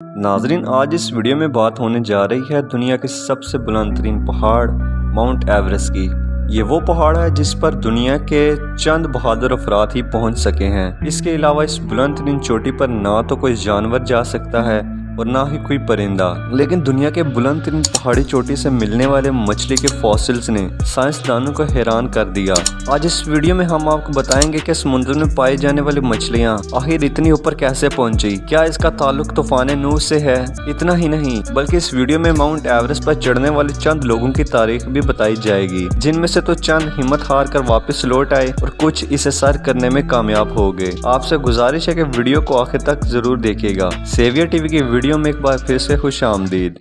नाजरीन, आज इस वीडियो में बात होने जा रही है दुनिया के सबसे बुलंद तरीन पहाड़ माउंट एवरेस्ट की। ये वो पहाड़ है जिस पर दुनिया के चंद बहादुर अफराद ही पहुंच सके हैं। इसके अलावा इस बुलंद तरीन चोटी पर ना तो कोई जानवर जा सकता है और ना ही कोई परिंदा, लेकिन दुनिया के बुलंद तरीन पहाड़ी चोटी से मिलने वाले मछली के फॉसिल्स ने साइंसदानों को हैरान कर दिया। आज इस वीडियो में हम आपको बताएंगे कि समुद्र में पाई जाने वाली मछलियां आखिर इतनी ऊपर कैसे पहुंची, क्या इसका ताल्लुक तूफान नूह से है। इतना ही नहीं बल्कि इस वीडियो में माउंट एवरेस्ट पर चढ़ने वाले चंद लोगों की तारीख भी बताई जाएगी, जिनमें से तो चंद हिम्मत हार कर वापस लौट आए और कुछ इसे सर करने में कामयाब हो गए। आपसे गुजारिश है कि वीडियो को आखिर तक जरूर देखिएगा। सेवियर टीवी की वीडियो में एक बार फिर से खुश आमदीद।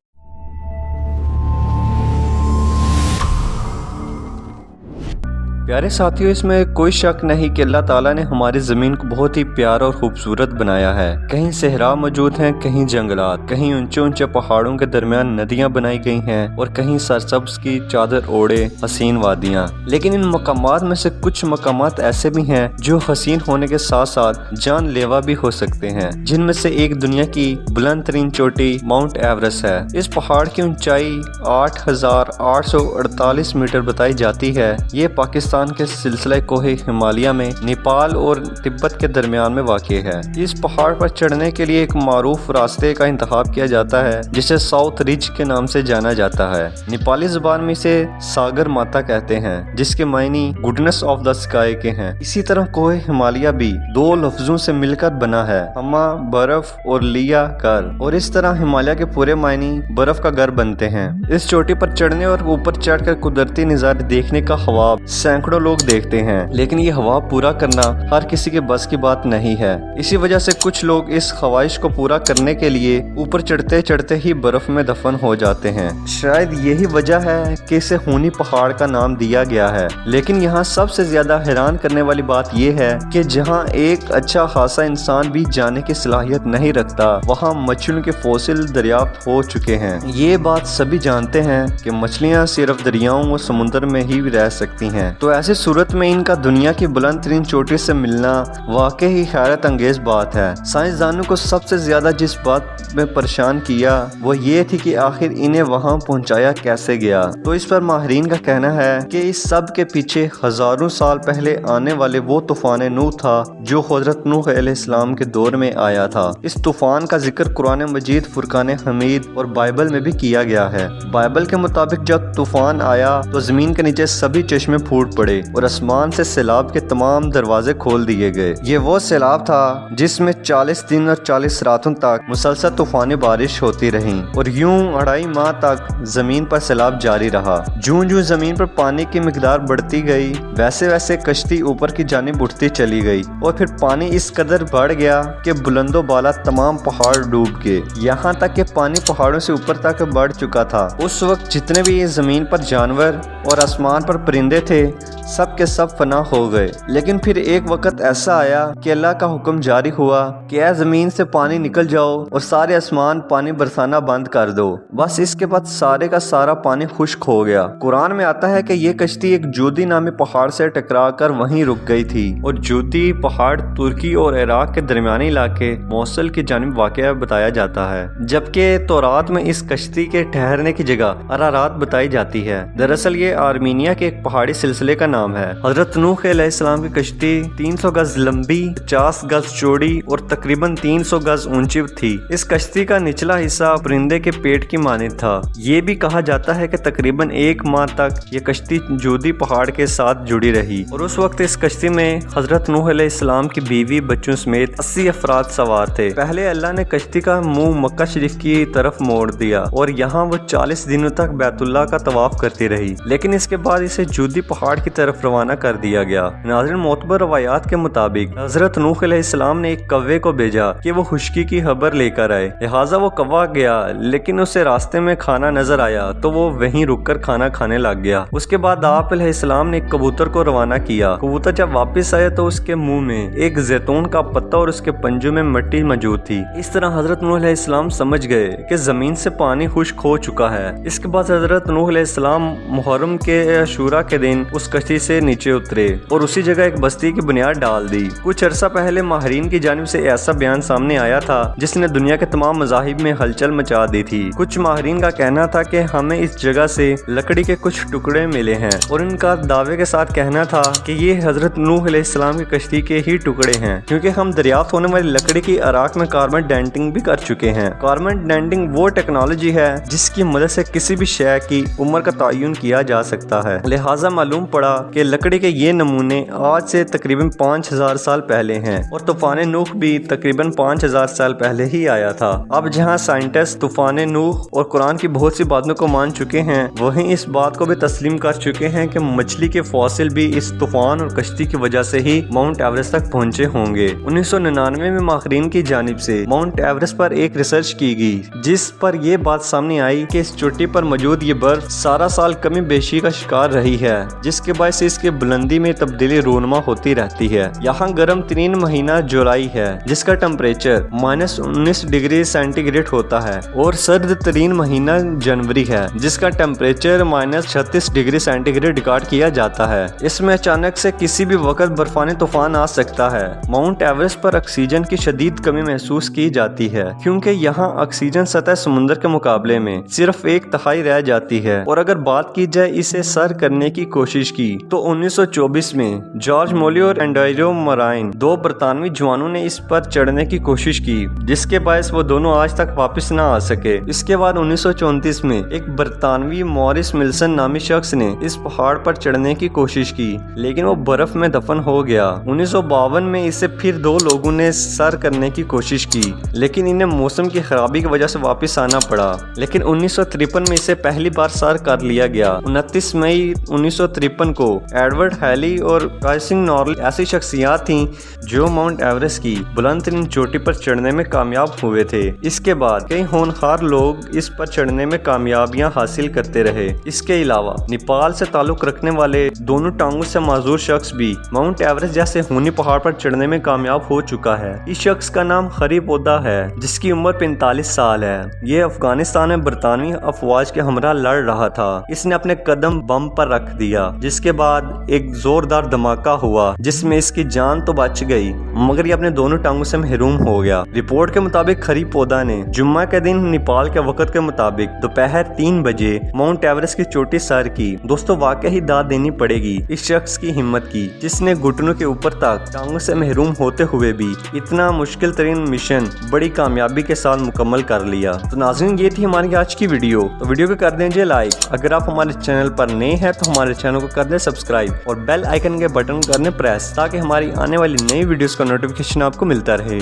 प्यारे साथियों, इसमें कोई शक नहीं कि अल्लाह ताला ने हमारी ज़मीन को बहुत ही प्यारा और खूबसूरत बनाया है। कहीं सहरा मौजूद हैं, कहीं जंगलात, कहीं ऊंचे ऊंचे पहाड़ों के दरमियान नदियां बनाई गई हैं और कहीं सरसब्ज की चादर ओढ़े हसीन वादियां। लेकिन इन मकामात में से कुछ मकामात ऐसे भी हैं जो हसीन होने के साथ साथ जानलेवा भी हो सकते हैं, जिनमें से एक दुनिया की बुलंद तरीन चोटी माउंट एवरेस्ट है। इस पहाड़ की ऊंचाई 8,848 मीटर बताई जाती है। ये पाकिस्तान के सिलसिले कोहे हिमालय में नेपाल और तिब्बत के दरमियान में वाक़ है। इस पहाड़ पर चढ़ने के लिए एक मारूफ रास्ते का इंतखाब किया जाता है जिसे साउथ रिज के नाम से जाना जाता है। नेपाली जुबान में इसे सागर माता कहते हैं, जिसके मायने गुडनेस ऑफ द स्काई के हैं। इसी तरह कोहे हिमालय भी दो लफ्जों से मिलकर बना है, हमा बर्फ और लिया घर, और इस तरह हिमालय के पूरे मायने बर्फ का घर बनते हैं। इस चोटी पर चढ़ने और ऊपर चढ़कर कुदरती नज़ारे देखने का ख्वाब सैकड़ों लोग देखते हैं, लेकिन ये ख्वाब पूरा करना हर किसी के बस की बात नहीं है। इसी वजह से कुछ लोग इस ख्वाहिश को पूरा करने के लिए ऊपर चढ़ते चढ़ते ही बर्फ में दफन हो जाते हैं। शायद यही वजह है कि इसे खूनी पहाड़ का नाम दिया गया है। लेकिन यहाँ सबसे ज्यादा हैरान करने वाली बात यह है कि जहाँ एक अच्छा खासा इंसान भी जाने की सलाहियत नहीं रखता, वहाँ मछलियों के फॉसिल दरियाफ्त हो चुके हैं। ये बात सभी जानते हैं कि मछलियाँ सिर्फ दरियाओं और समुद्र में ही रह सकती हैं, तो ऐसी सूरत में इनका दुनिया की बुलंद तरीन चोटी से मिलना वाकई ही हैरत अंगेज बात है। साइंसदानों को सबसे ज्यादा जिस बात में परेशान किया वो ये थी कि आखिर इन्हें वहां पहुंचाया कैसे गया। तो इस पर माहिरीन का कहना है कि इस सब के पीछे हजारों साल पहले आने वाले वो तूफान नूह था जो हजरत नूह अलैहिस्सलाम के दौर में आया था। इस तूफान का जिक्र कुरान मजीद, फुरकान हमीद और बाइबल में भी किया गया है। बाइबल के मुताबिक जब तूफान आया तो जमीन के नीचे सभी चश्मे फूट पड़े और आसमान से सैलाब के तमाम दरवाजे खोल दिए गए। ये वो सैलाब था जिसमें 40 दिन और 40 रातों तक मुसलसल तूफानी बारिश होती रही और यूं 2.5 माह तक जमीन पर सैलाब जारी रहा। जूं जूं जमीन पर पानी की मिकदार बढ़ती गई, वैसे वैसे कश्ती ऊपर की जानिब उठती चली गई और फिर पानी इस कदर बढ़ गया कि बुलंदो बाला तमाम पहाड़ डूब गए, यहाँ तक कि पानी पहाड़ों से ऊपर तक बढ़ चुका था। उस वक्त जितने भी ये जमीन पर जानवर और आसमान पर परिंदे थे सब के सब फना हो गए। लेकिन फिर एक वक्त ऐसा आया कि अल्लाह का हुक्म जारी हुआ कि ऐ जमीन से पानी निकल जाओ और सारे आसमान पानी बरसाना बंद कर दो। बस इसके बाद सारे का सारा पानी खुश्क हो गया। कुरान में आता है कि ये कश्ती एक जूदी नामी पहाड़ से टकरा कर वहीं रुक गई थी और जूदी पहाड़ तुर्की और इराक के दरमियानी इलाके मोसल की जानिब वाक़या बताया जाता है, जबकि तौरात में इस कश्ती के ठहरने की जगह अरारात बताई जाती है। दरअसल ये आर्मीनिया के एक पहाड़ी सिलसिले का नाम है। हजरत नूह अलैहिस्सलाम की कश्ती 300 गज लंबी, 50 गज चौड़ी और तकरीबन 300 गज ऊंची थी। इस कश्ती का निचला हिस्सा परिंदे के पेट की मानिंद था। ये भी कहा जाता है कि तकरीबन 1 माह तक ये कश्ती जूदी पहाड़ के साथ जुड़ी रही और उस वक्त इस कश्ती में हजरत नूह अलैहिस्सलाम की बीवी बच्चों समेत 80 अफराद सवार थे। पहले अल्लाह ने कश्ती का मुंह मक्का शरीफ की तरफ मोड़ दिया और यहाँ वो 40 दिनों तक बैतुल्लाह का तवाफ करती रही, लेकिन इसके बाद इसे जूदी पहाड़ की तरफ रवाना कर दिया गया। नाज़रीन, मोतबर रवायात के मुताबिक हजरत नूह अलैहिस्सलाम ने एक कौवे को भेजा कि वो खुश्की की खबर लेकर आए। लिहाजा वो कौवा गया, लेकिन उसे रास्ते में खाना नजर आया तो वो वहीं रुककर खाना खाने लग गया। उसके बाद आप अलैहिस्सलाम ने एक कबूतर को रवाना किया। कबूतर जब वापस आया तो उसके मुंह में एक जैतून का पत्ता और उसके पंजों में मिट्टी मौजूद थी। इस तरह हजरत नूह अलैहिस्सलाम समझ गए कि जमीन से पानी खुश्क हो चुका है। इसके बाद हजरत नूह अलैहिस्सलाम मुहर्रम के अशूरा के दिन उस कश्ती पहाड़ी से नीचे उतरे और उसी जगह एक बस्ती की बुनियाद डाल दी। कुछ अरसा पहले माहिरीन की जानिब से ऐसा बयान सामने आया था जिसने दुनिया के तमाम मज़ाहिब में हलचल मचा दी थी। कुछ माहिरीन का कहना था कि हमें इस जगह से लकड़ी के कुछ टुकड़े मिले हैं और इनका दावे के साथ कहना था कि ये हजरत नूह अलैहिस्सलाम की कश्ती के ही टुकड़े हैं, क्योंकि हम दरियाफ्त होने वाली लकड़ी की अराक में कार्बन डेंटिंग भी कर चुके हैं। कार्बन डेंटिंग वो टेक्नोलॉजी है जिसकी मदद से किसी भी शय की उम्र का तयन किया जा सकता है। लिहाजा मालूम पड़ा कि लकड़ी के ये नमूने आज से तकरीबन 5000 साल पहले हैं और तूफान नूह भी तकरीबन 5000 साल पहले ही आया था। अब जहां साइंटिस्ट तूफान नूह और कुरान की बहुत सी बातों को मान चुके हैं, वहीं इस बात को भी तस्लीम कर चुके हैं कि मछली के फॉसिल भी इस तूफान और कश्ती की वजह से ही माउंट एवरेस्ट तक पहुंचे होंगे। 1999 में माहिरीन की जानिब से माउंट एवरेस्ट पर एक रिसर्च की गई जिस पर यह बात सामने आई कि इस चोटी पर मौजूद ये बर्फ सारा साल कमी बेशी का शिकार रही है, जिसके बायस इसकी बुलंदी में तब्दीली रोनमा होती रहती है। यहाँ गर्म तरीन महीना जुलाई है जिसका टेम्परेचर -19 डिग्री सेंटीग्रेड होता है और सर्द तरीन महीना जनवरी है जिसका टेम्परेचर -36 डिग्री सेंटीग्रेड रिकॉर्ड किया जाता है। इसमें अचानक से किसी भी वक्त बर्फानी तूफान आ सकता है। माउंट एवरेस्ट पर ऑक्सीजन की शदीद कमी महसूस की जाती है क्योंकि यहाँ ऑक्सीजन सतह समुद्र के मुकाबले में सिर्फ 1/3 रह जाती है। और अगर बात की जाए इसे सर करने की कोशिश की तो 1924 में जॉर्ज मोली और एंड्रयू मोराइन, 2 बरतानवी जवानों ने इस पर चढ़ने की कोशिश की जिसके बायस वो दोनों आज तक वापस न आ सके। इसके बाद 1934 में एक बरतानवी मॉरिस मिल्सन नामी शख्स ने इस पहाड़ पर चढ़ने की कोशिश की लेकिन वो बर्फ में दफन हो गया। 1952 में इसे फिर 2 लोगों ने सर करने की कोशिश की लेकिन इन्हें मौसम की खराबी की वजह से वापस आना पड़ा। लेकिन 1953 में इसे पहली बार सर कर लिया गया। 29 मई 1953 को एडवर्ड हैली और काइसिंग नॉर्ली ऐसी शख्सियत थीं जो माउंट एवरेस्ट की बुलंद तरीन चोटी पर चढ़ने में कामयाब हुए थे। इसके बाद कई होनहार लोग इस पर चढ़ने में कामयाबियां हासिल करते रहे। इसके अलावा नेपाल से ताल्लुक रखने वाले दोनों टांगों से माजूर शख्स भी माउंट एवरेस्ट जैसे खूनी पहाड़ पर चढ़ने में कामयाब हो चुका है। इस शख्स का नाम खरीब ओदा है जिसकी उम्र 45 साल है। ये अफगानिस्तान में बरतानवी अफवाज के हमरा लड़ रहा था। इसने अपने कदम बम पर रख दिया जिसके बाद एक जोरदार धमाका हुआ जिसमें इसकी जान तो बच गई मगर ये अपने दोनों टांगों से महरूम हो गया। रिपोर्ट के मुताबिक खरीब ओदा ने जुम्मा के दिन नेपाल के वक्त के मुताबिक दोपहर 3 बजे माउंट एवरेस्ट की चोटी सर की। दोस्तों वाकई ही दाद देनी पड़ेगी इस शख्स की हिम्मत की जिसने घुटनों के ऊपर तक टांगों से महरूम होते हुए भी इतना मुश्किल तरीन मिशन बड़ी कामयाबी के साथ मुकम्मल कर लिया। तो नाज़रीन ये थी हमारी आज की वीडियो। तो वीडियो को कर दीजिए लाइक। अगर आप हमारे चैनल पर नए हैं तो हमारे चैनल को कर दें सब्सक्राइब और बेल आइकन के बटन को कर दें प्रेस ताकि हमारी आने वाली नई वीडियोस का नोटिफिकेशन आपको मिलता रहे।